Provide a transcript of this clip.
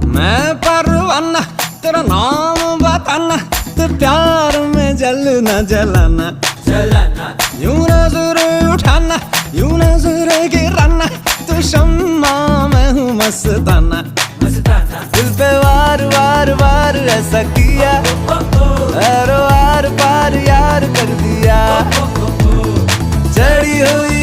मैं परवाना तेरा नाम बताना, तो प्यार में जलना जलाना जलाना, यूं नजर उठाना यूं नजर गिराना, तो शम्मा मैं हूँ मस्ताना मस्ताना। दिल पे वार वार वार ऐसा किया, हर वार पार यार कर दिया, चढ़ी हुई